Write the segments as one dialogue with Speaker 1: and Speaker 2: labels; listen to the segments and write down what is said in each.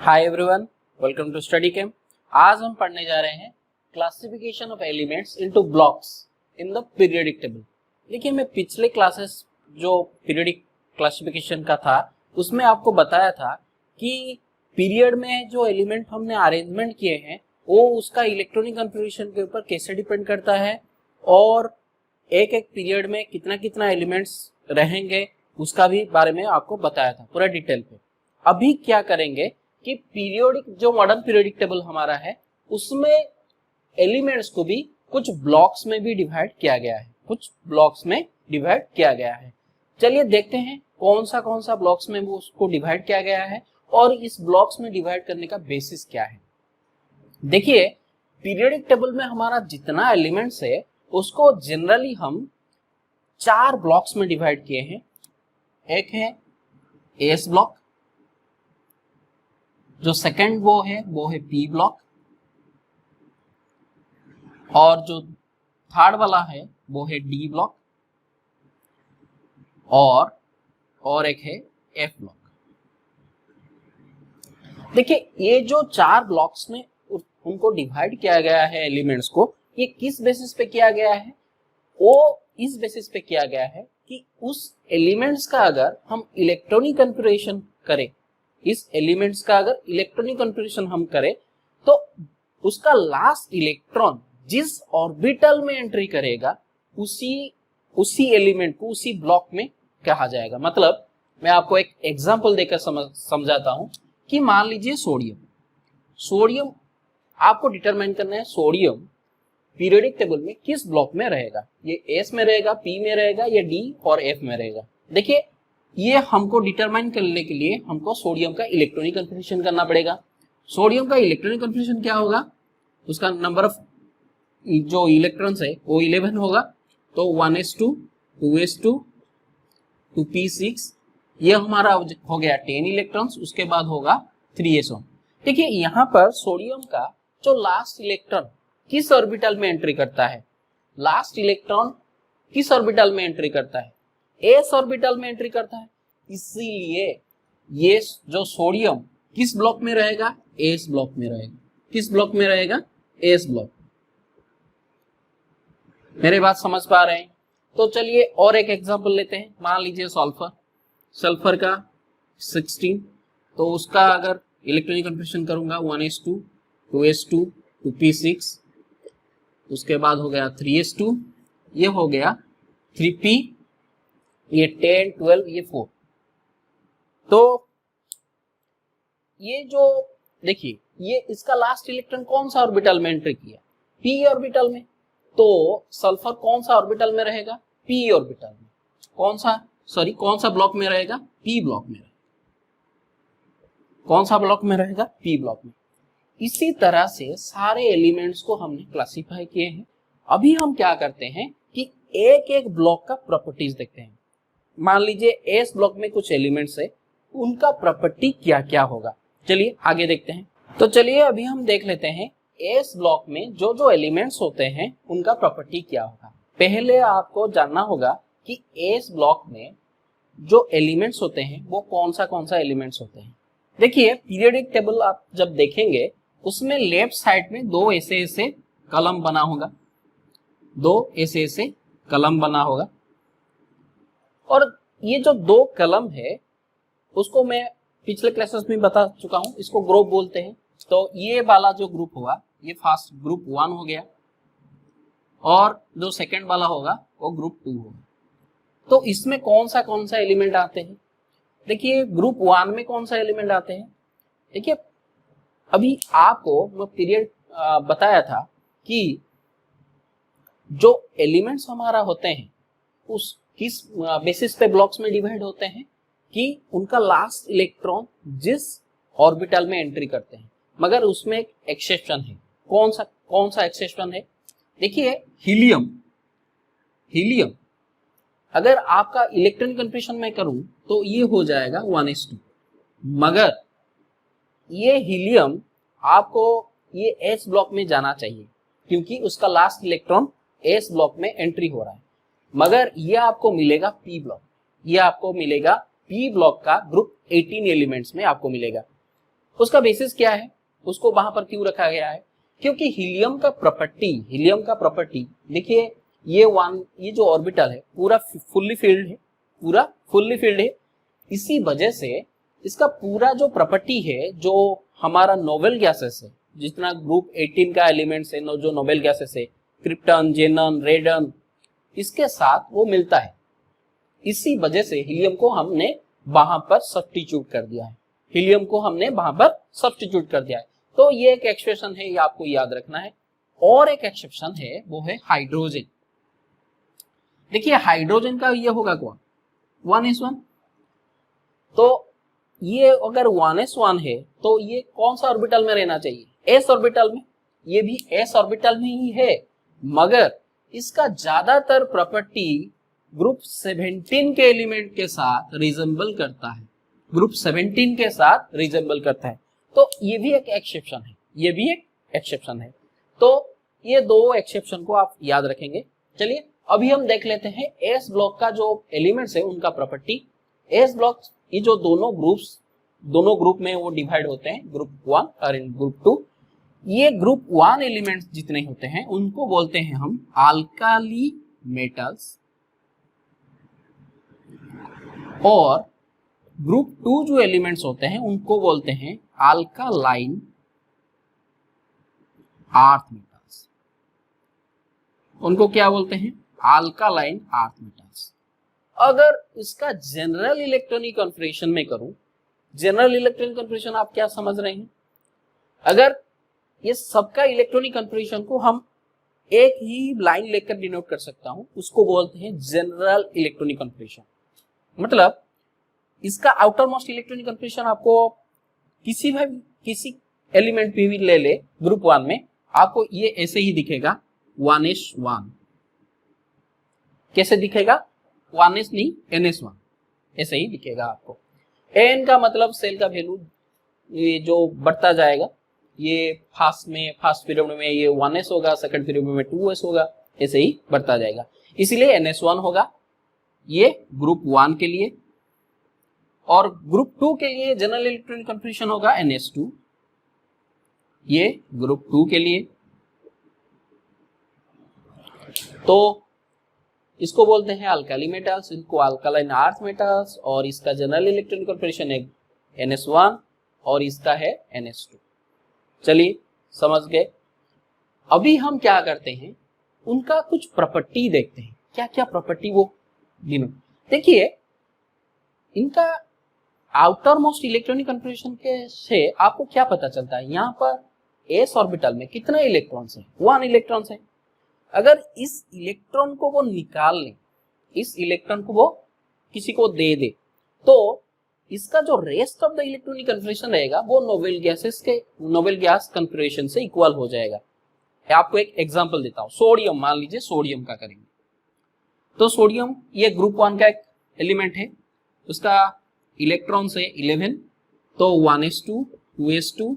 Speaker 1: Hi everyone, welcome to study camp. आज हम पढ़ने जा रहे हैं classification of elements into blocks in the periodic table. देखिए, मैं पिछले क्लासेस जो पीरियोडिक क्लासिफिकेशन का था उसमें आपको बताया था कि पीरियड में जो एलिमेंट हमने अरेंजमेंट किए हैं वो उसका इलेक्ट्रॉनिक कन्फिग्रेशन के ऊपर कैसे डिपेंड करता है और एक एक पीरियड में कितना कितना एलिमेंट्स रहेंगे उसका भी बारे में आपको बताया था पूरा डिटेल पे। अभी क्या करेंगे कि पीरियोडिक जो मॉडर्न पीरियोडिक टेबल हमारा है उसमें एलिमेंट्स को भी कुछ ब्लॉक्स में भी डिवाइड किया गया है, चलिए देखते हैं कौन सा ब्लॉक्स में वो उसको डिवाइड किया गया है और इस ब्लॉक्स में डिवाइड करने का बेसिस क्या है। देखिए, पीरियोडिक टेबल में हमारा जितना एलिमेंट्स है उसको जनरली हम 4 ब्लॉक्स में डिवाइड किए हैं। एक है एस ब्लॉक, जो सेकंड वो है पी ब्लॉक, और जो थर्ड वाला है वो है डी ब्लॉक, और एक है एफ ब्लॉक। देखिए, ये जो 4 ब्लॉक्स में उनको डिवाइड किया गया है एलिमेंट्स को, ये किस बेसिस पे किया गया है? वो इस बेसिस पे किया गया है कि उस एलिमेंट्स का अगर हम इलेक्ट्रॉनिक कन्फिगरेशन करें, इस एलिमेंट्स का अगर इलेक्ट्रॉनिक कन्फिगरेशन हम करें तो उसका लास्ट इलेक्ट्रॉन जिस ऑर्बिटल में एंट्री करेगा उसी एलिमेंट को उसी ब्लॉक में कहा जाएगा। मतलब मैं आपको एक एग्जांपल देकर समझाता हूं कि मान लीजिए सोडियम आपको डिटरमाइन करना है सोडियम पीरियोडिक टेबल में किस ब्लॉक में रहेगा। ये एस में रहेगा, पी में रहेगा या डी और एफ में रहेगा। देखिए, ये हमको डिटरमाइन करने के लिए हमको सोडियम का इलेक्ट्रॉनिक कन्फिगरेशन करना पड़ेगा। सोडियम का इलेक्ट्रॉनिक कन्फिगरेशन क्या होगा? उसका नंबर ऑफ जो इलेक्ट्रॉन्स है वो 11 होगा, तो 1s2 2s2 2p6, ये हमारा हो गया 10 इलेक्ट्रॉन्स। उसके बाद होगा 3s1। देखिए, यहाँ पर सोडियम का जो लास्ट इलेक्ट्रॉन किस ऑर्बिटल में एंट्री करता है? लास्ट इलेक्ट्रॉन किस ऑर्बिटल में एंट्री करता है? एस ऑर्बिटल में एंट्री करता है। इसीलिए ये जो सोडियम किस ब्लॉक में रहेगा? एस ब्लॉक में रहेगा। किस ब्लॉक में रहेगा? S block. मेरे बात समझ पा रहे हैं? तो चलिए और एक एग्जांपल लेते हैं। मान लीजिए सल्फर का 16, तो उसका अगर इलेक्ट्रॉनिक कन्फिगरेशन करूंगा 1s2 2s2 2p6, उसके बाद हो गया 3s2, ये हो गया 3p, ये 10 12, ये 4। तो ये जो देखिए, ये इसका लास्ट इलेक्ट्रॉन कौन सा ऑर्बिटल में एंट्री किया? पी ऑर्बिटल में। तो सल्फर कौन सा ऑर्बिटल में रहेगा? पी ऑर्बिटल में। कौन सा ब्लॉक में रहेगा? पी ब्लॉक में रहेगा। कौन सा ब्लॉक में रहेगा? पी ब्लॉक में। इसी तरह से सारे एलिमेंट्स को हमने क्लासिफाई किए हैं। अभी हम क्या करते हैं कि एक एक ब्लॉक का प्रॉपर्टीज देखते हैं। मान लीजिए एस ब्लॉक में कुछ एलिमेंट्स है, उनका प्रॉपर्टी क्या क्या होगा, चलिए आगे देखते हैं। तो चलिए अभी हम देख लेते हैं एस ब्लॉक में जो जो एलिमेंट्स होते हैं उनका प्रॉपर्टी क्या होगा। पहले आपको जानना होगा कि एस ब्लॉक में जो एलिमेंट्स होते हैं वो कौन सा एलिमेंट्स होते हैं। देखिए, पीरियोडिक टेबल आप जब देखेंगे उसमें लेफ्ट साइड में 2 ऐसे कलम बना होगा, 2 ऐसे कलम बना होगा, और ये जो 2 कलम है उसको मैं पिछले क्लासेस में बता चुका हूं, इसको ग्रुप बोलते हैं। तो ये वाला जो ग्रुप होगा ये फर्स्ट ग्रुप 1 हो गया, और जो सेकंड वाला होगा वो ग्रुप 2 होगा। तो इसमें कौन सा एलिमेंट आते हैं? देखिए, ग्रुप 1 में कौन सा एलिमेंट आते हैं? देखिए, अभी आपको मैं पीरियड बताया था कि जो एलिमेंट्स हमारा होते हैं उस किस बेसिस पे ब्लॉक्स में डिवाइड होते हैं कि उनका लास्ट इलेक्ट्रॉन जिस ऑर्बिटल में एंट्री करते हैं। मगर उसमें एक एक्सेप्शन है। कौन सा एक्सेप्शन है? देखिए, हीलियम अगर आपका इलेक्ट्रॉनिक कन्फिगरेशन में करूं तो ये हो जाएगा 1s2, मगर ये हीलियम आपको ये एस ब्लॉक में जाना चाहिए क्योंकि उसका लास्ट इलेक्ट्रॉन एस ब्लॉक में एंट्री हो रहा है। मगर ये आपको मिलेगा पी ब्लॉक, ये आपको मिलेगा पी ब्लॉक का ग्रुप 18 एलिमेंट्स में आपको मिलेगा। उसका बेसिस क्या है, उसको वहां पर क्यों रखा गया है? क्योंकि हीलियम का प्रॉपर्टी देखिए, ये जो ऑर्बिटल है पूरा फुल्ली फील्ड है। इसी वजह से इसका पूरा जो प्रॉपर्टी है, जो हमारा नोबेल गैसेस है, जितना ग्रुप 18 का एलिमेंट्स है, जो नोबेल गैसेस है, क्रिप्टन, जेनन, रेडन, इसके साथ वो मिलता है। इसी वजह से हीलियम को हमने वहां पर सब्स्टिट्यूट कर दिया है। तो ये एक एक्सप्रेशन है, ये आपको याद रखना है। और एक एक्सेप्शन है, वो है हाइड्रोजन। देखिए हाइड्रोजन का ये होगा कौन, 1s1। तो ये अगर 1s1 है तो ये कौन सा ऑर्बिटल में रहना चाहिए, एस ऑर्बिटल में। ये भी एस ऑर्बिटल में ही है, मगर इसका ज्यादातर प्रॉपर्टी ग्रुप 17 के एलिमेंट के साथ रिजेंबल करता है। तो ये भी एक एक्सेप्शन है। तो ये दो एक्सेप्शन को आप याद रखेंगे। चलिए अभी हम देख लेते हैं एस ब्लॉक का जो एलिमेंट्स है उनका प्रॉपर्टी। एस ब्लॉक, ये जो दोनों ग्रुप में वो डिवाइड होते हैं, ग्रुप 1 और ग्रुप 2। ये ग्रुप 1 एलिमेंट्स जितने होते हैं उनको बोलते हैं हम अल्काली मेटल्स, और ग्रुप 2 जो एलिमेंट्स होते हैं उनको बोलते हैं अल्कालाइन अर्थ मेटल्स। उनको क्या बोलते हैं, अल्कालाइन अर्थ मेटल्स। अगर इसका जनरल इलेक्ट्रॉनिक कन्फिगरेशन में करूं, जनरल इलेक्ट्रॉनिक कन्फिगरेशन आप क्या समझ रहे हैं? अगर ये सबका इलेक्ट्रॉनिक कन्फिगरेशन को हम एक ही लाइन लेकर डिनोट कर सकता हूं, उसको बोलते हैं जनरल इलेक्ट्रॉनिक कन्फिगरेशन। मतलब इसका आउटर मोस्ट इलेक्ट्रॉनिक कन्फिगरेशन आपको किसी एलिमेंट पे भी ले ले ग्रुप 1 में, आपको ये ऐसे ही दिखेगा 1s1। कैसे दिखेगा, 1s नहीं ns1, ऐसे ही दिखेगा आपको। n का मतलब सेल का वैल्यू ये जो बढ़ता जाएगा, ये फर्स्ट पीरियड में ये 1s होगा, सेकंड पीरियड में 2s होगा, ऐसे ही बढ़ता जाएगा। इसीलिए ns1 होगा ये ग्रुप 1 के लिए, और ग्रुप 2 के लिए जनरल इलेक्ट्रॉनिक कन्फिगरेशन होगा ns2, ये ग्रुप 2 के लिए। तो इसको बोलते हैं अल्काली मेटल्स, इनको अल्कालाइन अर्थ मेटल्स, और इसका जनरल इलेक्ट्रॉनिक कन्फिगरेशन है ns1 और इसका है ns2। चलिए समझ गए। अभी हम क्या करते हैं, उनका कुछ प्रॉपर्टी देखते हैं, क्या क्या प्रॉपर्टी वो डिनोट। देखिए इनका आउटर मोस्ट इलेक्ट्रॉनिक कन्फिगरेशन के से आपको क्या पता चलता है, यहाँ पर एस ऑर्बिटल में कितने इलेक्ट्रॉन्स हैं, 1 इलेक्ट्रॉन्स है। अगर इस इलेक्ट्रॉन को वो निकाल ले, इस इलेक्ट्रॉन को वो किसी को दे दे, तो इसका जो rest of the electronic configuration रहेगा वो नोबेल गैस कन्फिगरेशन से इक्वल हो जाएगा। आपको एक एग्जांपल देता हूं, सोडियम, मान लीजिए सोडियम का करेंगे। तो सोडियम ये ग्रुप 1 का एक एलिमेंट है, उसका इलेक्ट्रॉन है 11, तो 1s2, 2s2,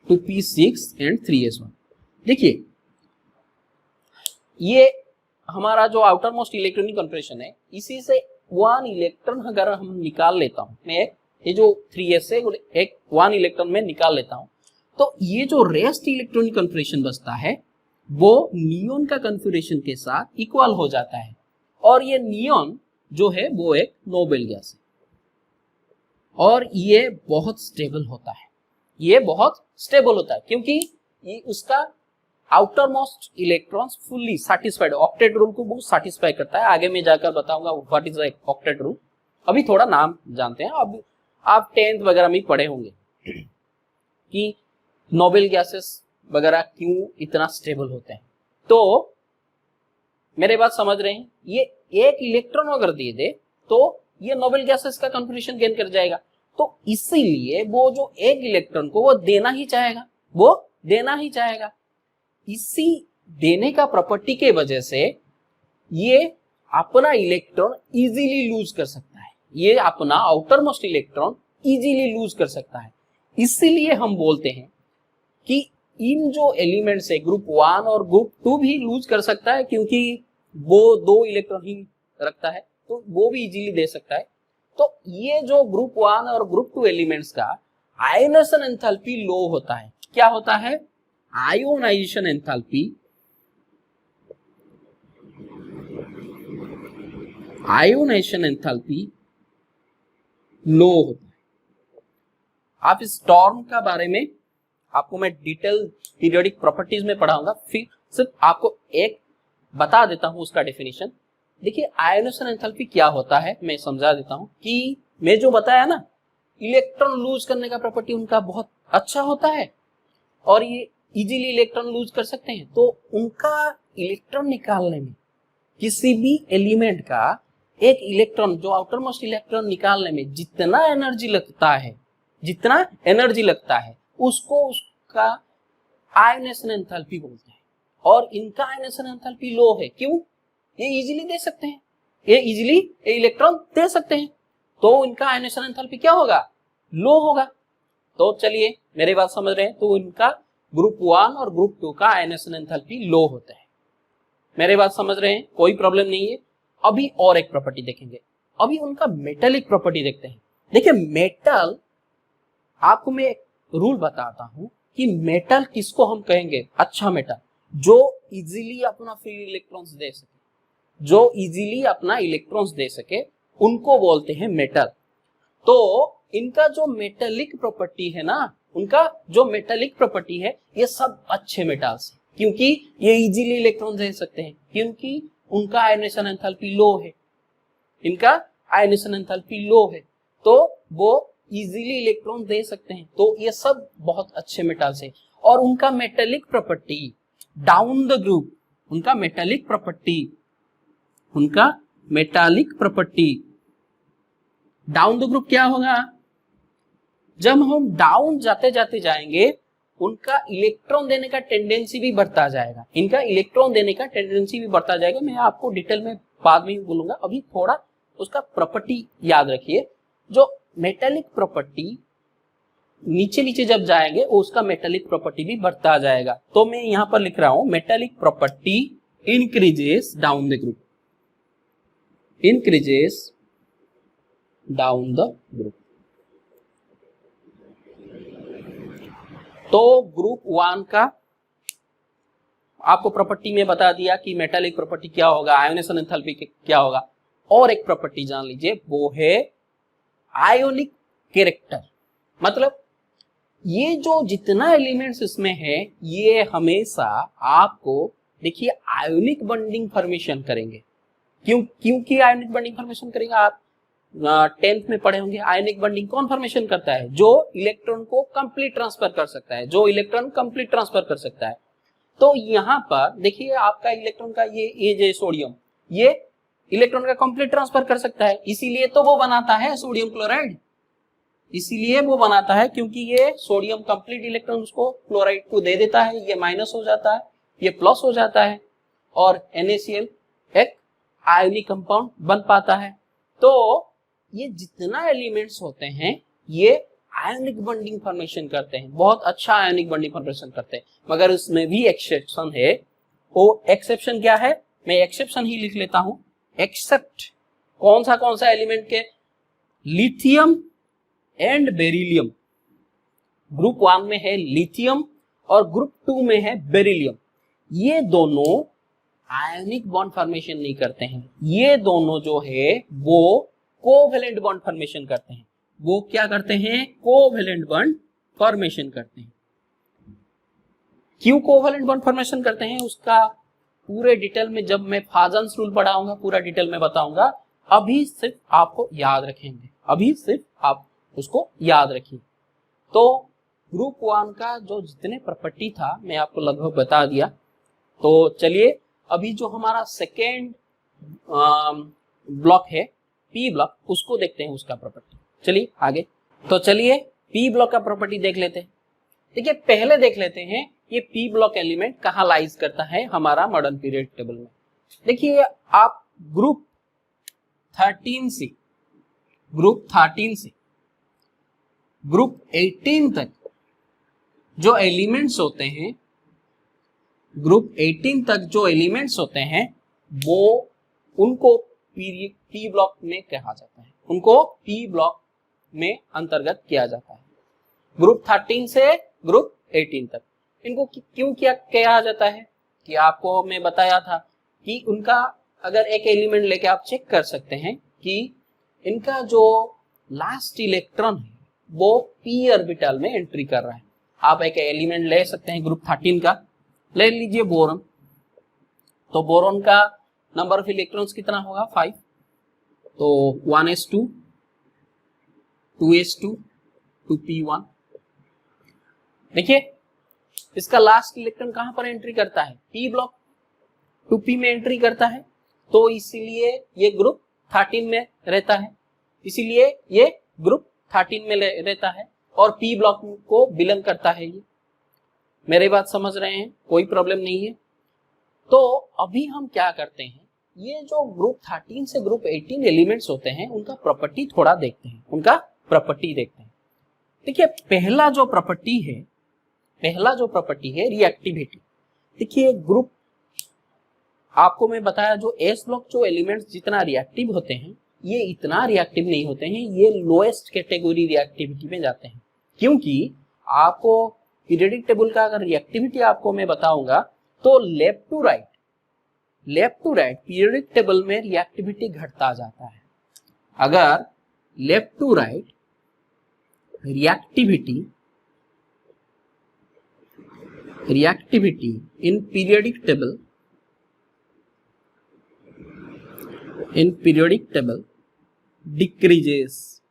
Speaker 1: 2p6 and 3s1। देखिए ये हमारा जो आउटर मोस्ट इलेक्ट्रॉनिक कन्फिगरेशन है, इसी से 1 इलेक्ट्रॉन अगर हम निकाल लेता हूं, मैं ये जो 3s है एक 1 इलेक्ट्रॉन में निकाल लेता हूं, तो ये जो रेस्ट इलेक्ट्रॉनिक कन्फिगरेशन बचता है वो नियोन का कन्फिगरेशन के साथ इक्वल हो जाता है। और ये नियोन जो है वो एक नोबेल गैस है, और ये बहुत स्टेबल होता है, क्योंकि ये उसका outer most electrons fully satisfied, octet rule को बहुत सैटिस्फाई करता है। आगे मैं जाकर बताऊंगा what is the octet rule. अभी थोड़ा नाम जानते हैं। अब आप 10th वगैरह में पढ़े होंगे कि नोबेल गैसेस वगैरह क्यों इतना स्टेबल होते हैं। तो मेरे बात समझ रहे हैं, ये एक इलेक्ट्रॉन अगर दे दे तो ये नोबेल गैसेस का कन्फिगरेशन गेन कर जाएगा। तो इसीलिए वो जो एक इलेक्ट्रॉन को वो देना ही चाहेगा। इसी देने का प्रॉपर्टी के वजह से ये अपना इलेक्ट्रॉन इजीली लूज कर सकता है, ये अपना outer most electron easily lose कर सकता है। इसीलिए हम बोलते हैं कि इन जो एलिमेंट्स है ग्रुप 1 और ग्रुप 2 भी लूज कर सकता है, क्योंकि वो 2 इलेक्ट्रॉन ही रखता है, तो वो भी इजीली दे सकता है। तो ये जो ग्रुप 1 और ग्रुप 2 एलिमेंट्स का आयोनाइजेशन एंथैल्पी लो होता है। क्या होता है? आयोनाइजेशन एंथैल्पी, आयोनाइजेशन एंथैल्पी लो होता है। आप इस टर्म का बारे में आपको मैं डिटेल पीरियोडिक प्रॉपर्टीज में पढ़ाऊंगा, फिर सिर्फ आपको एक बता देता हूं उसका डेफिनेशन। देखिए आयोनाइजेशन एंथैल्पी क्या होता है मैं समझा देता हूं कि मैं जो बताया ना, इलेक्ट्रॉन लूज करने का प्रॉपर्टी उनका बहुत अच्छा होता है और ये इजीली इलेक्ट्रॉन लूज कर सकते हैं। तो उनका इलेक्ट्रॉन निकालने में, किसी भी एलिमेंट का एक इलेक्ट्रॉन, जो आउटर मोस्ट इलेक्ट्रॉन निकालने में जितना एनर्जी लगता है उसको उसका आयोनाइजेशन एंथैल्पी बोलते हैं। और इनका आयोनाइजेशन एंथैल्पी लो है। क्यों? ये इजीली दे सकते हैं, ये इजीली इलेक्ट्रॉन दे सकते हैं, तो इनका आयोनाइजेशन एंथैल्पी क्या होगा? लो होगा। तो चलिए मेरी बात समझ रहे हैं, तो इनका ग्रुप 1 और ग्रुप 2 का आयोनाइजेशन एंथैल्पी लो होता है। मेरी बात समझ रहे हैं, कोई प्रॉब्लम नहीं है। अभी और एक प्रॉपर्टी देखेंगे, अभी उनका मेटालिक प्रॉपर्टी देखते हैं। देखिए मेटल, आपको मैं एक रूल बताता हूं कि मेटल किसको हम कहेंगे? अच्छा मेटल जो इजीली अपना फ्री इलेक्ट्रॉन्स दे सके, जो इजीली अपना इलेक्ट्रॉन्स दे सके, उनको बोलते हैं मेटल। तो इनका जो मेटालिक प्रॉपर्टी है ना, उनका जो मेटालिक प्रॉपर्टी है, ये सब अच्छे मेटल्स हैं, क्योंकि ये इजीली इलेक्ट्रॉन दे सकते हैं, क्योंकि उनका आयोनाइजेशन एंथैल्पी लो है। इनका आयोनाइजेशन एंथैल्पी लो है, तो वो इजीली इलेक्ट्रॉन दे सकते हैं। तो ये सब बहुत अच्छे मेटल्स हैं। और उनका metallic property down the group, उनका metallic property down the group क्या होगा? जब हम डाउन जाते जाते जाएंगे, उनका इलेक्ट्रॉन देने का टेंडेंसी भी बढ़ता जाएगा। इनका इलेक्ट्रॉन देने का टेंडेंसी भी बढ़ता जाएगा। मैं आपको डिटेल में बाद में बोलूंगा, अभी थोड़ा उसका प्रॉपर्टी याद रखिए। जो मेटालिक प्रॉपर्टी नीचे नीचे जब जाएंगे, उसका मेटालिक प्रॉपर्टी भी बढ़ता जाएगा। तो मैं यहां पर लिख रहा हूं, metallic property increases down the group, increases down the group. तो ग्रुप 1 का आपको प्रॉपर्टी में बता दिया कि मेटालिक प्रॉपर्टी क्या होगा, आयोनाइजेशन एंथैल्पी क्या होगा। और एक प्रॉपर्टी जान लीजिए, वो है आयोनिक कैरेक्टर। मतलब ये जो जितना एलिमेंट्स इसमें है, ये हमेशा आपको देखिए आयोनिक बॉन्डिंग फॉर्मेशन करेंगे। क्योंकि आयोनिक बॉन्डिंग फॉर्मेशन करेंगे, आप 10th में पढ़े होंगे। आयोनिक बॉन्डिंग कौन फॉर्मेशन करता है? जो इलेक्ट्रॉन को कंप्लीट ट्रांसफर कर सकता है, जो इलेक्ट्रॉन कंप्लीट ट्रांसफर कर सकता है। तो यहां पर देखिए आपका इलेक्ट्रॉन का ये जो सोडियम, ये इलेक्ट्रॉन का कंप्लीट ट्रांसफर कर सकता है, इसीलिए तो वो बनाता है सोडियम क्लोराइड। इसीलिए वो बनाता है, क्योंकि ये सोडियम कंप्लीट इलेक्ट्रॉन उसको क्लोराइड को दे देता है, ये माइनस हो जाता है, ये प्लस हो जाता है, और NaCl एक आयोनिक कंपाउंड बन पाता है। तो ये जितना एलिमेंट्स होते हैं, ये आयोनिक बॉन्डिंग फॉर्मेशन करते हैं, बहुत अच्छा आयोनिक बॉन्डिंग फॉर्मेशन करते हैं। मगर उसमें भी एक्सेप्शन है। वो एक्सेप्शन क्या है? मैं एक्सेप्शन ही लिख लेता हूं। एक्सेप्ट कौन सा एलिमेंट के? Lithium and beryllium. ग्रुप 1 में है लिथियम और ग्रुप 2 में है बेरिलियम। ये दोनों आयोनिक बॉन्ड फॉर्मेशन नहीं करते हैं। ये दोनों जो है वो कोवेलेंट बॉन्ड फॉर्मेशन करते हैं। वो क्या करते हैं? कोवेलेंट बॉन्ड फॉर्मेशन करते हैं। क्यों कोवेलेंट बॉन्ड फॉर्मेशन करते हैं, उसका पूरे डिटेल में जब मैं फाजन्स रूल पढ़ाऊंगा, पूरा डिटेल में बताऊंगा। अभी सिर्फ आपको याद रखेंगे, अभी सिर्फ आप उसको याद रखिए। तो ग्रुप 1 का जो जितने प्रॉपर्टी था मैं आपको लगभग बता दिया। तो चलिए अभी जो हमारा सेकेंड ब्लॉक है, पी ब्लॉक, उसको देखते हैं, उसका प्रॉपर्टी। चलिए आगे। तो चलिए पी ब्लॉक का प्रॉपर्टी देख लेते हैं। देखिए पहले देख लेते हैं ये पी ब्लॉक एलिमेंट कहाँ लाइज करता है हमारा मॉडर्न पीरियड टेबल में। देखिए आप ग्रुप 13 से ग्रुप 18 तक जो एलिमेंट्स होते हैं, ग्रुप 18 तक जो एलिमेंट्स होते हैं, वो उनको पी ब्लॉक में कहा जाता है, उनको पी ब्लॉक में अंतर्गत किया जाता है। ग्रुप 13 से ग्रुप 18 तक। इनको क्यों क्या कहा जाता है कि आपको मैं बताया था कि उनका अगर एक एलिमेंट लेके आप चेक कर सकते हैं कि इनका जो लास्ट इलेक्ट्रॉन है वो p ऑर्बिटल में एंट्री कर रहा है। आप एक एलिमेंट ले सकते हैं ग्रुप 13 का, ले लीजिए बोरॉन। तो बोरॉन का नंबर ऑफ इलेक्ट्रॉन्स कितना होगा 5, तो 1s2 2s2 2p1। देखिए इसका लास्ट इलेक्ट्रॉन कहां पर एंट्री करता है, p ब्लॉक 2p में एंट्री करता है, तो इसीलिए ये ग्रुप 13 में रहता है, इसीलिए ये ग्रुप 13 में रहता है और p ब्लॉक को बिलोंग करता है। ये मेरी बात समझ रहे हैं, कोई प्रॉब्लम नहीं है। तो अभी हम क्या करते हैं, ये जो ग्रुप 13 से ग्रुप 18 एलिमेंट्स होते हैं उनका प्रॉपर्टी थोड़ा देखते हैं, उनका प्रॉपर्टी देखते हैं। देखिए पहला जो प्रॉपर्टी है रिएक्टिविटी। देखिए ग्रुप आपको मैं बताया जो एस ब्लॉक जो एलिमेंट्स जितना रिएक्टिव होते हैं ये इतना रिएक्टिव नहीं होते हैं, ये लोएस्ट कैटेगरी रिएक्टिविटी में जाते हैं। क्योंकि आपको पीरियोडिक टेबल का अगर रिएक्टिविटी आपको मैं बताऊंगा तो left to right periodic table में रिएक्टिविटी घटता जाता है। अगर left to right reactivity in periodic table decreases.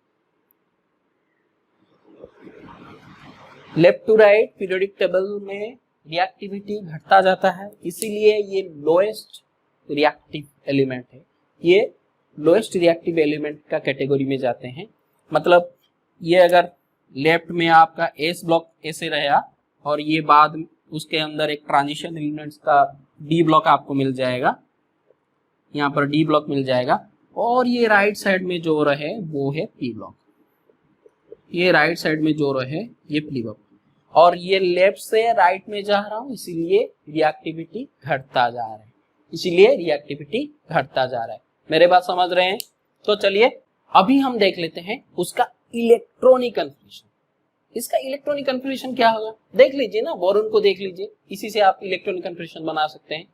Speaker 1: Left to right periodic table में रिएक्टिविटी घटता जाता है, इसीलिए ये लोएस्ट रिएक्टिव एलिमेंट है, ये लोएस्ट रिएक्टिव एलिमेंट का कैटेगरी में जाते हैं। मतलब ये अगर लेफ्ट में आपका एस ब्लॉक ऐसे रहा और ये बाद उसके अंदर एक ट्रांजिशन एलिमेंट्स का डी ब्लॉक आपको मिल जाएगा, यहाँ पर डी ब्लॉक मिल जाएगा, और ये राइट साइड में जो रहे वो है पी ब्लॉक, ये राइट साइड में जो रहे ये पी ब्लॉक, और ये लेफ्ट से राइट में जा रहा हूं इसीलिए रिएक्टिविटी घटता जा रहा है, मेरे बात समझ रहे हैं। तो चलिए अभी हम देख लेते हैं उसका इलेक्ट्रॉनिक कन्फ्यूजन। इसका इलेक्ट्रॉनिक कन्फ्यूजन क्या होगा, देख लीजिए ना, बोरॉन को देख लीजिए, इसी से आप इलेक्ट्रॉनिक कन्फ्यूजन बना सकते हैं।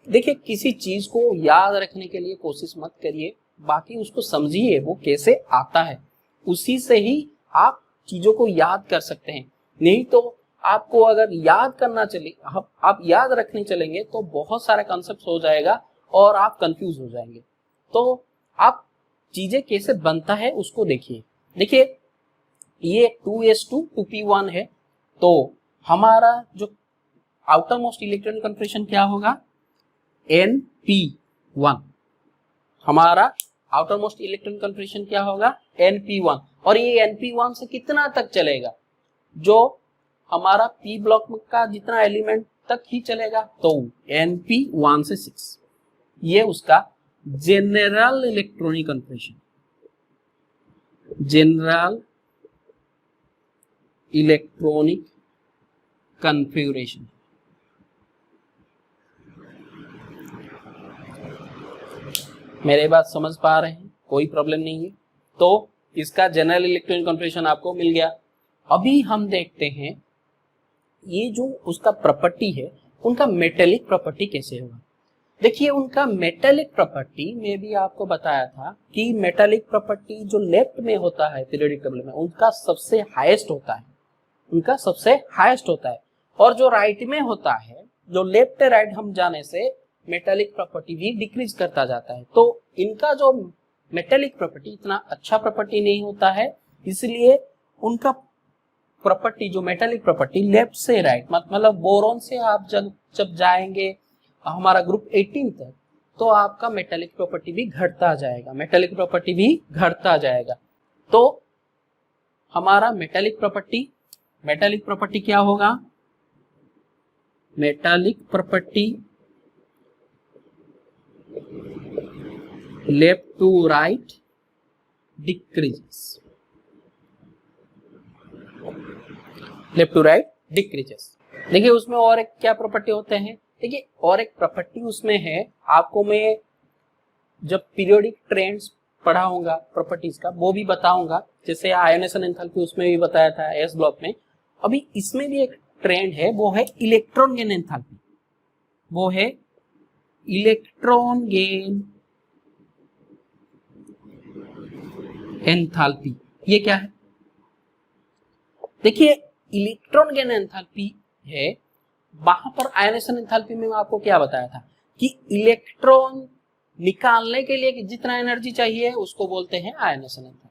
Speaker 1: देखिए किसी चीज को याद रखने के लिए कोशिश मत करिए, बाकी उसको समझिए वो कैसे आता है, उसी से ही आप चीजों को याद कर सकते हैं। नहीं तो आपको अगर याद करना चले, आप याद रखने चलेंगे तो बहुत सारे कॉन्सेप्ट हो जाएगा और आप कंफ्यूज हो जाएंगे। तो आप चीजें कैसे बनता है उसको देखिए। देखिए ये 2s2 2p1 है, तो हमारा जो आउटर मोस्ट इलेक्ट्रॉनिक कन्फर्मेशन क्या होगा np1, हमारा आउटर मोस्ट इलेक्ट्रॉनिक कन्फर्मेशन क्या होगा np1, और ये np1 से कितना तक चलेगा, जो हमारा p ब्लॉक का जितना एलिमेंट तक ही चलेगा, तो np1 से 6, ये उसका general electronic confirmation, general electronic configuration. मेरे बात समझ पा रहे हैं, कोई प्रॉब्लम नहीं है। तो इसका जनरल इलेक्ट्रॉनिक कन्फिगरेशन आपको मिल गया। अभी हम देखते हैं ये जो उसका प्रॉपर्टी है उनका मेटेलिक प्रॉपर्टी कैसे होगा। देखिए उनका मेटेलिक प्रॉपर्टी में भी आपको बताया था कि मेटेलिक प्रॉपर्टी जो लेफ्ट में होता है पीरियोडिक टेबल में उनका सबसे हाईएस्ट होता है, और जो राइट में होता है, जो लेफ्ट राइट हम जाने से मेटेलिक प्रॉपर्टी भी डिक्रीज करता जाता है। तो इनका जो मेटेलिक प्रॉपर्टी इतना अच्छा प्रॉपर्टी नहीं होता है, इसलिए उनका प्रॉपर्टी जो मेटेलिक प्रॉपर्टी लेफ्ट से राइट, मतलब बोरॉन से आप जब जाएंगे हमारा ग्रुप 18 तक, तो आपका मेटेलिक प्रॉपर्टी भी घटता जाएगा। तो हमारा मेटेलिक प्रॉपर्टी क्या होगा, metallic property left to right decreases, देखिए उसमें और एक क्या प्रॉपर्टी होते हैं, देखिए और एक प्रॉपर्टी उसमें है, आपको मैं जब पीरियोडिक ट्रेंड्स पढ़ा होगा प्रॉपर्टीज का, वो भी बताऊंगा, जैसे आयोनेशन एंथैल्पी उसमें भी बताया था एस ब्लॉक में। अभी इसमें भी एक ट्रेंड है, वो है इलेक्ट्रॉन गेन एंथैल्पी, वो है इलेक्ट्रॉन गेन एंथैल्पी। ये क्या है? देखिए इलेक्ट्रॉन गेन एंथैल्पी है, वहां पर आयोनेशन एंथैल्पी में मैं आपको क्या बताया था कि इलेक्ट्रॉन निकालने के लिए जितना एनर्जी चाहिए उसको बोलते हैं आयोनेशन एंथैल्पी।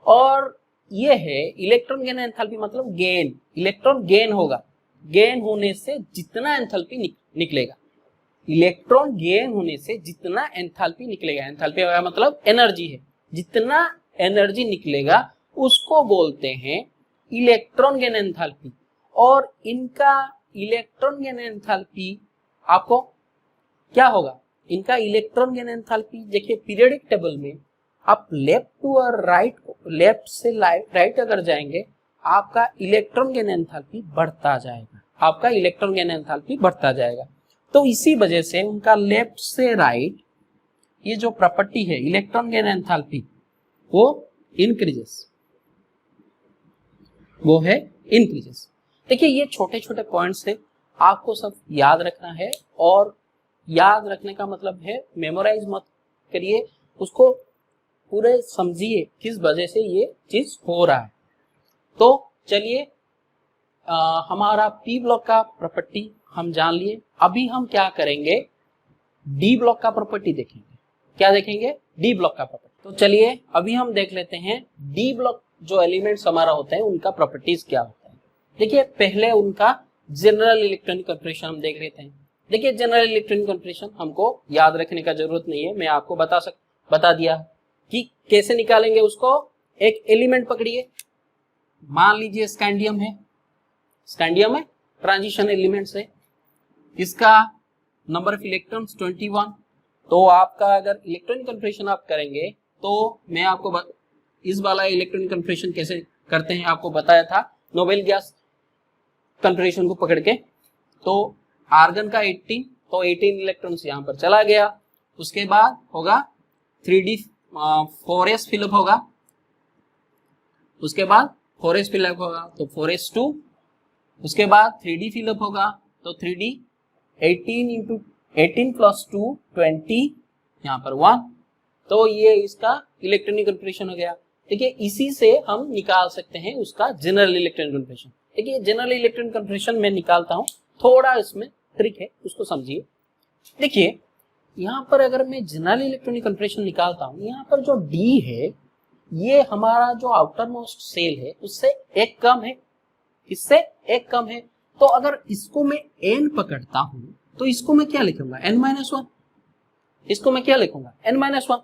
Speaker 1: और ये है इलेक्ट्रॉन गेन एंथैल्पी मतलब गेन, इलेक्ट्रॉन गेन होगा, गेन होने से जितना एंथैल्पी निकलेगा, इलेक्ट्रॉन गेन होने से जितना एंथैल्पी निकलेगा, एंथैल्पी का मतलब एनर्जी है, जितना एनर्जी निकलेगा उसको बोलते हैं इलेक्ट्रॉन गेन एंथैल्पी। और इनका इलेक्ट्रॉन गेन एंथैल्पी आपको क्या होगा, इनका इलेक्ट्रॉन गेन एंथैल्पी देखिए पीरियोडिक टेबल में आप लेफ्ट टू और राइट, लेफ्ट से राइट अगर जाएंगे आपका इलेक्ट्रॉन गेन एंथैल्पी बढ़ता जाएगा, आपका इलेक्ट्रॉन गेन एंथैल्पी बढ़ता जाएगा। तो इसी वजह से उनका लेफ्ट से राइट ये जो प्रॉपर्टी है इलेक्ट्रॉन गेन एंथैल्पी वो इंक्रीजेस, वो है इंक्रीजेस। देखिए ये छोटे छोटे पॉइंट्स है, आपको सब याद रखना है, और याद रखने का मतलब है मेमोराइज मत करिए, उसको पूरे समझिए किस वजह से ये चीज हो रहा है। तो चलिए हमारा पी ब्लॉक का प्रॉपर्टी हम जान लिए, अभी हम क्या करेंगे डी ब्लॉक का प्रॉपर्टी देखेंगे। क्या देखेंगे? डी ब्लॉक का प्रॉपर्टी। तो चलिए अभी हम देख लेते हैं डी ब्लॉक जो एलिमेंट्स हमारा होता है उनका प्रॉपर्टीज क्या होता है। देखिए पहले उनका जनरल इलेक्ट्रॉनिक कन्फर्मेशन हम देख लेते हैं। देखिए जनरल इलेक्ट्रॉनिक कन्फर्मेशन हमको याद रखने का जरूरत नहीं है, मैं आपको बता दिया कि कैसे निकालेंगे उसको। एक एलिमेंट पकड़िए, मान लीजिए स्कैंडियम है, स्कैंडियम है ट्रांजिशन एलिमेंट्स है, इसका नंबर ऑफ इलेक्ट्रॉन्स 21। तो आपका अगर इलेक्ट्रॉनिक कन्फर्मेशन आप करेंगे तो मैं आपको इस वाला इलेक्ट्रॉनिक कन्फर्मेशन कैसे करते हैं आपको बताया था, नोबेल गैस कन्फर्मेशन को पकड़ के। तो आर्गन का 18, तो 18 इलेक्ट्रॉन्स यहाँ पर चला गया, उसके बाद होगा 3D 4s फिलअप होगा, उसके बाद 4s फिलअप होगा तो 4s2, उसके बाद 3D फिलअप होगा तो 3D 18 इंटू 18 प्लस 2 20, यहाँ पर 1। तो ये इसका इलेक्ट्रॉनिक कन्फर्मेशन हो गया। देखिए इसी से हम निकाल सकते हैं उसका जनरल इलेक्ट्रॉनिक कन्फर्मेशन। देखिए जनरल इलेक्ट्रॉनिक कन्फर्मेशन में निकालता हूं, थोड़ा इसमें ट्रिक है उसको समझिए। देखिए यहाँ पर अगर मैं जनरल इलेक्ट्रॉनिक कन्फर्मेशन निकालता हूं, यहाँ पर जो डी है ये हमारा जो आउटर मोस्ट सेल है उससे एक कम है, इससे एक कम है। तो अगर इसको मैं n पकड़ता हूं तो इसको मैं क्या लिखूंगा n-1, इसको मैं क्या लिखूंगा n-1।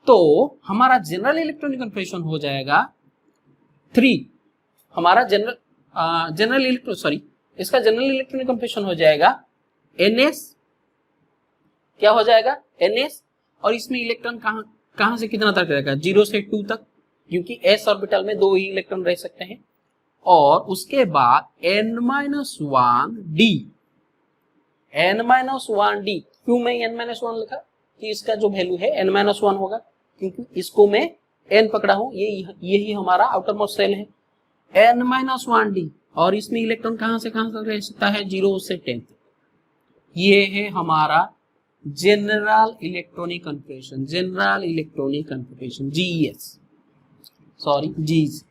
Speaker 1: तो हमारा जनरल इलेक्ट्रॉनिक कन्फर्मेशन हो जाएगा 3, हमारा जनरल इसका जनरल इलेक्ट्रॉनिक कन्फर्मेशन हो जाएगा ns, क्या हो जाएगा ns। और इसमें इलेक्ट्रॉन कहां से कितना तक रहेगा 0 से 2 तक, क्योंकि s ऑर्बिटल में 2 ही इलेक्ट्रॉन रह सकते हैं। और उसके बाद n-1d, n-1d, क्यों मैं n-1 लिखा कि इसका जो वैल्यू है n-1 होगा, क्योंकि इसको मैं n पकड़ा हूं, यही हमारा आउटर मोस्ट सेल है n-1d। और इसमें इलेक्ट्रॉन कहां से कहां तक रह सकता है 0 से 10 तक। ये है हमारा general electronic confirmation, general electronic confirmation GES, sorry GES।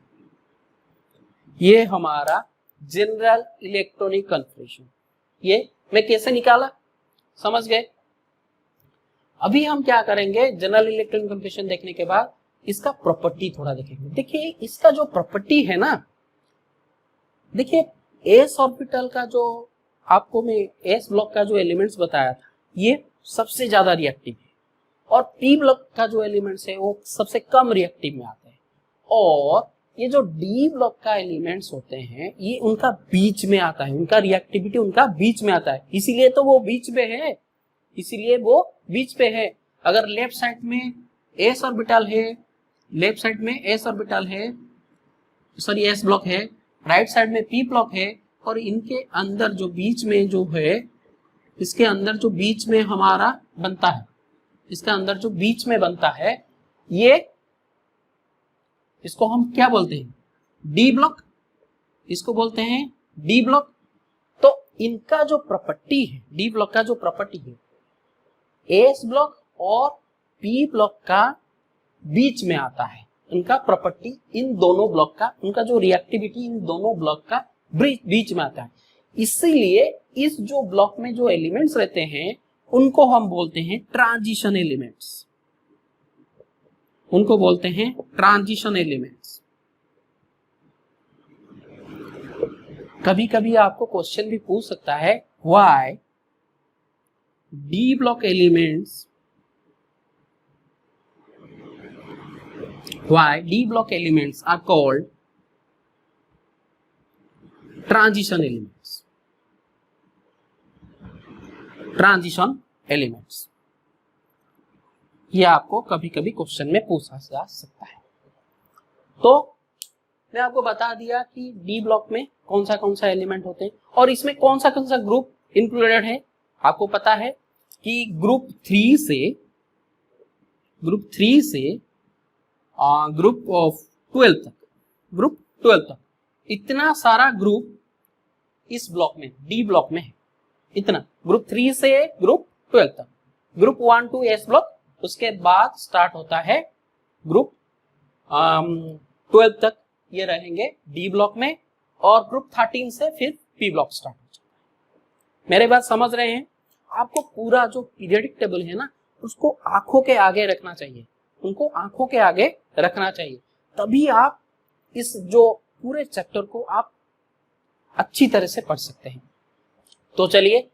Speaker 1: ये हमारा जनरल इलेक्ट्रॉनिक कन्फर्मेशन, ये मैं कैसे निकाला समझ गए। अभी हम क्या करेंगे जनरल इलेक्ट्रॉनिक कन्फर्मेशन देखने के बाद इसका प्रॉपर्टी थोड़ा देखेंगे। देखिए इसका जो प्रॉपर्टी है ना, देखिए एस ऑर्बिटल का जो आपको मैं एस ब्लॉक का जो एलिमेंट्स बताया था ये सबसे ज्यादा रिएक्टिव है, और पी ब्लॉक का जो एलिमेंट्स है वो सबसे कम रिएक्टिव में आते हैं। और ये जो डी ब्लॉक का एलिमेंट्स होते हैं ये उनका बीच में आता है, उनका रिएक्टिविटी उनका बीच में आता है, इसीलिए तो वो बीच पे है, इसीलिए वो बीच पे है। अगर लेफ्ट साइड में एस ऑर्बिटल है, लेफ्ट साइड में एस ऑर्बिटल है, सॉरी एस ब्लॉक है, राइट साइड में पी ब्लॉक है, और इनके अंदर जो बीच में जो है, इसके अंदर जो बीच में हमारा बनता है, इसके अंदर जो बीच में बनता है ये इसको हम क्या बोलते हैं, डी ब्लॉक, इसको बोलते हैं डी ब्लॉक। तो इनका जो प्रॉपर्टी है, डी ब्लॉक का जो प्रॉपर्टी है, एस ब्लॉक और पी ब्लॉक का बीच में आता है। इनका प्रॉपर्टी इन दोनों ब्लॉक का, उनका जो रिएक्टिविटी इन दोनों ब्लॉक का बीच में आता है। इसीलिए इस जो ब्लॉक में जो एलिमेंट्स रहते हैं उनको हम बोलते हैं ट्रांजिशन एलिमेंट्स, उनको बोलते हैं ट्रांजिशन एलिमेंट्स। कभी कभी आपको क्वेश्चन भी पूछ सकता है, why D block elements, why D block elements are called transition elements, transition elements। ये आपको कभी कभी क्वेश्चन में पूछा जा सकता है। तो मैं आपको बता दिया कि डी ब्लॉक में कौन सा एलिमेंट होते हैं और इसमें कौन सा ग्रुप इंक्लूडेड है। आपको पता है कि ग्रुप 3 से ग्रुप ऑफ 12 तक, ग्रुप 12 तक इतना सारा ग्रुप इस ब्लॉक में, डी ब्लॉक में है। इतना ग्रुप 3 से ग्रुप 12 तक, ग्रुप 1 टू एस ब्लॉक, उसके बाद स्टार्ट होता है ग्रुप 12 तक, ये रहेंगे डी ब्लॉक में, और ग्रुप 13 से फिर पी ब्लॉक स्टार्ट हो जाता है। मेरे बात समझ रहे हैं? आपको पूरा जो पीरियडिक टेबल है ना, उसको आंखों के आगे रखना चाहिए, उनको आंखों के आगे रखना चाहिए, तभी आप इस जो पूरे चैप्टर को आप अच्छी तरह से पढ़ सकते हैं। तो चलिए,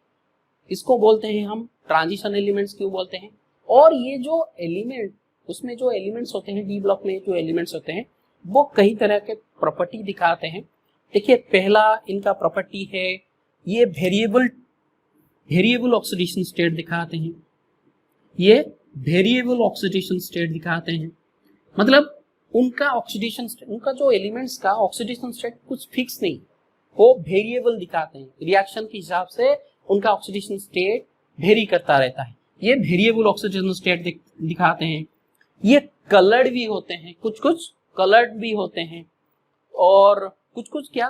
Speaker 1: इसको बोलते हैं हम ट्रांजिशन एलिमेंट्स क्यों बोलते हैं। और ये जो एलिमेंट, उसमें जो एलिमेंट्स होते हैं डी ब्लॉक में, जो एलिमेंट्स होते हैं वो कई तरह के प्रॉपर्टी दिखाते हैं। देखिए, पहला इनका प्रॉपर्टी है, ये वेरिएबल ऑक्सीडेशन स्टेट दिखाते हैं। ये वेरिएबल ऑक्सीडेशन स्टेट दिखाते हैं, मतलब उनका ऑक्सीडेशन, उनका जो एलिमेंट्स का ऑक्सीडेशन स्टेट कुछ फिक्स नहीं, वो वेरिएबल दिखाते हैं। रिएक्शन के हिसाब से उनका ऑक्सीडेशन स्टेट वेरी करता रहता है। ये वेरिएबल ऑक्सीडेशन स्टेट दिखाते हैं। ये कलर्ड भी होते हैं, कुछ कलर्ड भी होते हैं, और कुछ क्या,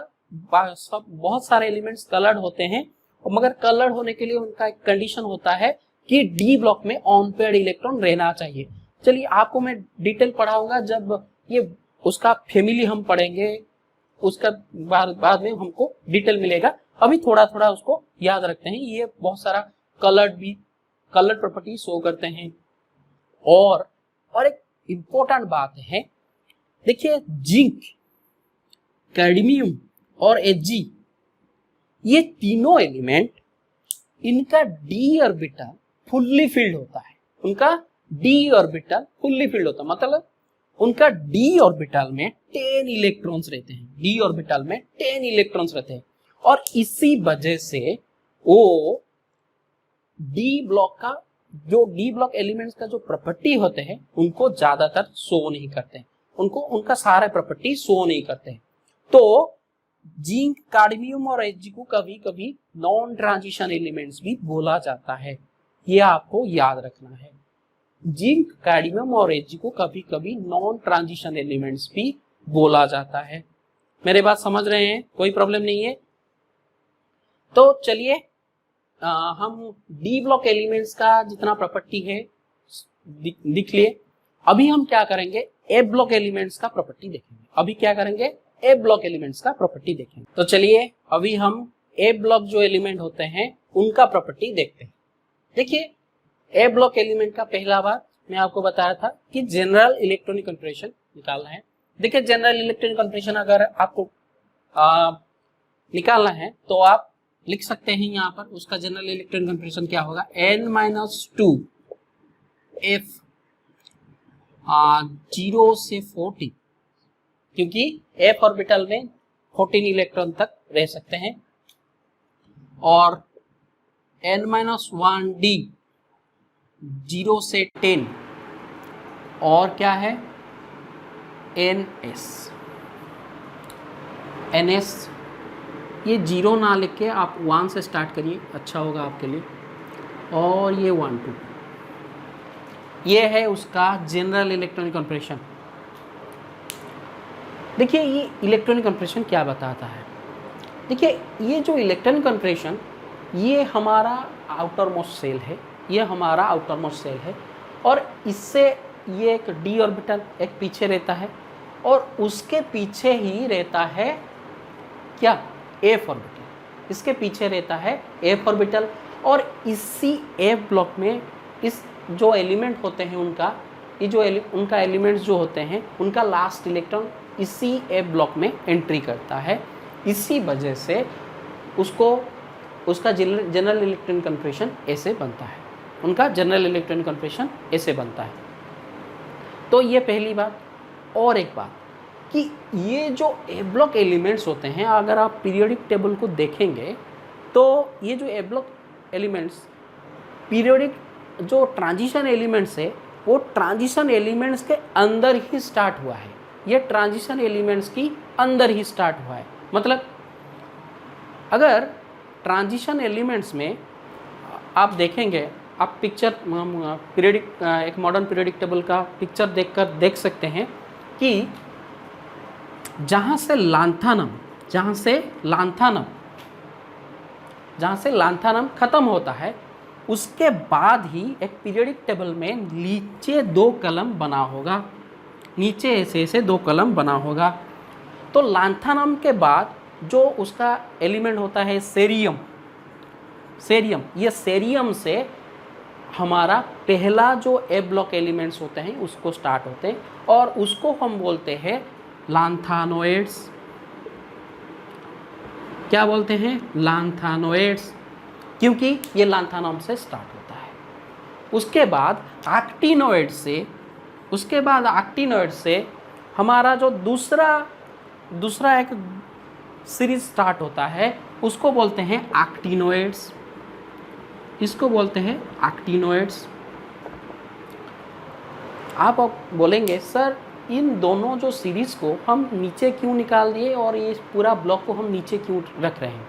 Speaker 1: सब बहुत सारे एलिमेंट्स कलर्ड होते हैं, मगर कलर्ड होने के लिए उनका एक कंडीशन होता है कि डी ब्लॉक में ऑन पेयर्ड इलेक्ट्रॉन रहना चाहिए। चलिए, आपको मैं डिटेल पढ़ाऊंगा जब ये उसका फैमिली हम पढ़ेंगे, उसका बाद में हमको डिटेल मिलेगा। अभी थोड़ा थोड़ा उसको याद रखते हैं। ये बहुत सारा कलर्ड प्रॉपर्टी शो करते हैं। और एक इंपॉर्टेंट बात है, देखिए, जिंक, कैडमियम और Hg, ये तीनों एलिमेंट, इनका डी ऑर्बिटल फुल्ली फिल्ड होता है। उनका डी ऑर्बिटल फुल्ली फिल्ड होता है, मतलब उनका डी ऑर्बिटल में 10 इलेक्ट्रॉन्स रहते हैं। डी ऑर्बिटल में 10 इलेक्ट्रॉन्स रहते हैं, और इसी वजह से वो डी ब्लॉक का, जो डी ब्लॉक एलिमेंट्स का जो प्रॉपर्टी होते हैं उनको ज्यादातर शो नहीं करते हैं, उनको उनका सारा प्रॉपर्टी शो नहीं करते हैं। तो जिंक, कैडमियम और Hg को कभी कभी नॉन ट्रांजिशन एलिमेंट्स भी बोला जाता है, ये आपको याद रखना है। जिंक, कैडमियम और Hg को कभी कभी नॉन ट्रांजिशन एलिमेंट्स भी बोला जाता है। मेरे बात समझ रहे हैं? कोई प्रॉब्लम नहीं है? तो चलिए, हम डी ब्लॉक एलिमेंट्स का जितना प्रॉपर्टी है दिख लिए। अभी हम क्या करेंगे, ए ब्लॉक एलिमेंट्स का प्रॉपर्टी देखेंगे। अभी क्या करेंगे, ए ब्लॉक एलिमेंट्स का प्रॉपर्टी देखेंगे। तो चलिए, अभी हम ए ब्लॉक जो एलिमेंट होते हैं उनका प्रॉपर्टी देखते हैं। देखिए, ए ब्लॉक एलिमेंट का पहला बात मैं आपको बताया था कि जनरल इलेक्ट्रॉनिक कॉन्फिगरेशन निकालना है। देखिए, जनरल इलेक्ट्रॉनिक कॉन्फिगरेशन अगर आपको निकालना है तो आप लिख सकते हैं यहाँ पर। उसका जनरल इलेक्ट्रॉनिक कॉन्फिगरेशन क्या होगा, n-2 f 0 से 40, क्योंकि f ऑर्बिटल में 14 इलेक्ट्रॉन तक रह सकते हैं, और n-1d 0 से 10, और क्या है ns, ये 0 ना लिख के आप 1 से स्टार्ट करिए, अच्छा होगा आपके लिए। और ये 1 2, ये है उसका जनरल इलेक्ट्रॉनिक कन्फर्मेशन। देखिए ये इलेक्ट्रॉनिक कन्फर्मेशन क्या बताता है। देखिए ये जो इलेक्ट्रॉनिक कन्फर्मेशन, ये हमारा आउटर मोस्ट सेल है, ये हमारा आउटर मोस्ट सेल है, और इससे ये एक d ऑर्बिटल एक पीछे रहता है, और उसके पीछे ही रहता है क्या, f ऑर्बिटल, इसके पीछे रहता है f ऑर्बिटल। और इसी f ब्लॉक में इस जो एलिमेंट होते हैं उनका, ये जो उनका एलिमेंट्स जो होते हैं उनका लास्ट इलेक्ट्रॉन इसी f ब्लॉक में एंट्री करता है। इसी वजह से उसको उसका जनरल इलेक्ट्रॉनिक कन्फर्मेशन ऐसे बनता है, उनका जनरल इलेक्ट्रॉनिक कन्फर्मेशन ऐसे बनता है। तो ये पहली बात। और एक बात कि ये जो ए ब्लॉक एलिमेंट्स होते हैं, अगर आप पीरियोडिक टेबल को देखेंगे तो ये जो ए ब्लॉक एलिमेंट्स, पीरियोडिक जो ट्रांजिशन एलिमेंट्स है, वो ट्रांजिशन एलिमेंट्स के अंदर ही स्टार्ट हुआ है, ये ट्रांजिशन एलिमेंट्स की अंदर ही स्टार्ट हुआ है। मतलब अगर ट्रांजिशन एलिमेंट्स में आप देखेंगे, आप पिक्चर पीरियोडिक एक मॉडर्न पीरियोडिक टेबल का पिक्चर देखकर देख सकते हैं कि जहाँ से लांथानम खत्म होता है, उसके बाद ही एक पीरियोडिक टेबल में नीचे 2 कलम बना होगा, नीचे ऐसे 2 कलम बना होगा। तो लांथानम के बाद जो उसका एलिमेंट होता है सेरियम, ये सेरियम से हमारा पहला जो ए ब्लॉक एलिमेंट्स होते हैं उसको स्टार्ट होते हैं, और उसको हम बोलते हैं लांथानोइड्स। क्या बोलते हैं, लांथानोइड्स, क्योंकि ये लांथानम से स्टार्ट होता है। उसके बाद एक्टिनोइड से हमारा जो दूसरा एक सीरीज स्टार्ट होता है, उसको बोलते हैं एक्टिनोइड्स, इसको बोलते हैं एक्टिनोइड्स। आप बोलेंगे सर इन दोनों जो सीरीज को हम नीचे क्यों निकाल दिए और ये पूरा ब्लॉक को हम नीचे क्यों रख रहे हैं?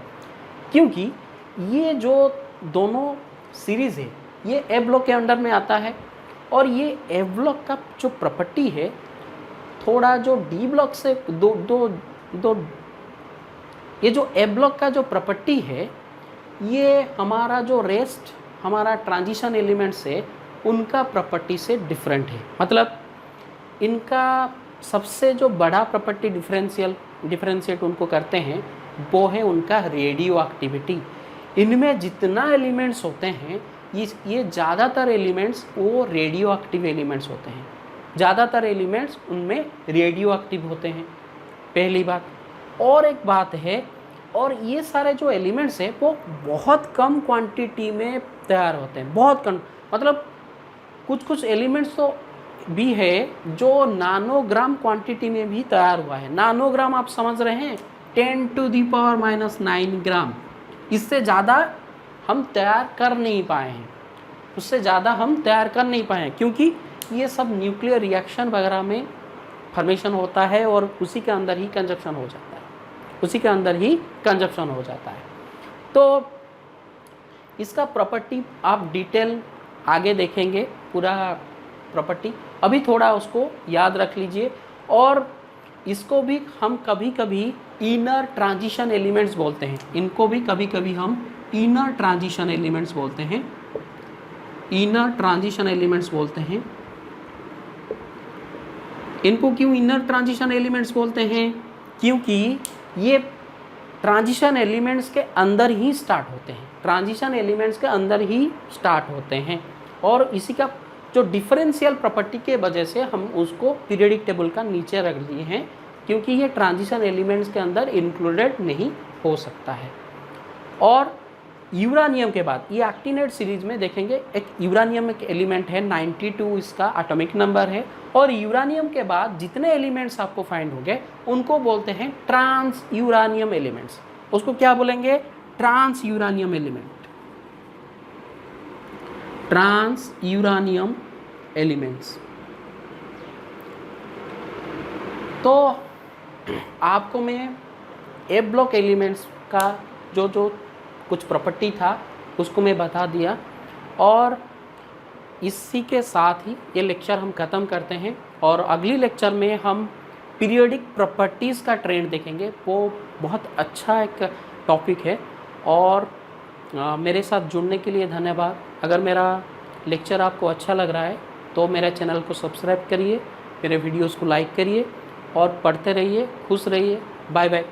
Speaker 1: क्योंकि ये जो दोनों सीरीज है ये ए ब्लॉक के अंडर में आता है, और ये ए ब्लॉक का जो प्रॉपर्टी है थोड़ा जो डी ब्लॉक से दो ये जो ए ब्लॉक का जो प्रॉपर्टी है, ये हमारा जो रेस्ट हमारा ट्रांजिशन एलिमेंट्स है उनका प्रॉपर्टी से डिफरेंट है। मतलब इनका सबसे जो बड़ा प्रॉपर्टी डिफरेंशिएट उनको करते हैं वो है उनका रेडियो एक्टिविटी। इनमें जितना एलिमेंट्स होते हैं ये ज़्यादातर एलिमेंट्स वो रेडियो एक्टिव एलिमेंट्स होते हैं, ज़्यादातर एलिमेंट्स उनमें रेडियो एक्टिव होते हैं, पहली बात। और एक बात है, और ये सारे जो एलिमेंट्स हैं वो बहुत कम क्वांटिटी में तैयार होते हैं, बहुत कम। मतलब कुछ एलिमेंट्स तो भी है जो नानोग्राम क्वांटिटी में भी तैयार हुआ है। नानोग्राम आप समझ रहे हैं, 10⁻⁹ ग्राम, इससे ज़्यादा हम तैयार कर नहीं पाए हैं, उससे ज़्यादा हम तैयार कर नहीं पाए हैं, क्योंकि ये सब न्यूक्लियर रिएक्शन वगैरह में फॉर्मेशन होता है और उसी के अंदर ही कंजप्शन हो जाता है, तो इसका प्रॉपर्टी आप डिटेल आगे देखेंगे, पूरा प्रॉपर्टी। अभी थोड़ा उसको याद रख लीजिए। और इसको भी हम कभी कभी इनर ट्रांजिशन एलिमेंट्स बोलते हैं, इनको भी कभी कभी हम इनर ट्रांजिशन एलिमेंट्स बोलते हैं, इनको क्यों इनर ट्रांजिशन एलिमेंट्स बोलते हैं? क्योंकि ये ट्रांजिशन एलिमेंट्स के अंदर ही स्टार्ट होते हैं, और इसी का जो डिफरेंशियल प्रॉपर्टी के वजह से हम उसको पीरियोडिक टेबल का नीचे रख दिए हैं, क्योंकि ये ट्रांजिशन एलिमेंट्स के अंदर इंक्लूडेड नहीं हो सकता है। और यूरानियम के बाद ये एक्टिनेट सीरीज में देखेंगे, एक यूरानियम एक एलिमेंट है, 92 इसका एटॉमिक नंबर है, और यूरानियम के बाद जितने एलिमेंट्स आपको फाइंड होंगे उनको बोलते हैं ट्रांस यूरानियम एलिमेंट्स। उसको क्या बोलेंगे? Transuranium elements. तो आपको मैं ए ब्लॉक एलिमेंट्स का जो कुछ प्रॉपर्टी था उसको मैं बता दिया, और इसी के साथ ही ये लेक्चर हम ख़त्म करते हैं और अगली लेक्चर में हम पीरियोडिक प्रॉपर्टीज़ का ट्रेंड देखेंगे। वो बहुत अच्छा एक टॉपिक है। और मेरे साथ जुड़ने के लिए धन्यवाद। अगर मेरा लेक्चर आपको अच्छा लग रहा है तो मेरे चैनल को सब्सक्राइब करिए, मेरे वीडियोस को लाइक करिए और पढ़ते रहिए, खुश रहिए। Bye bye.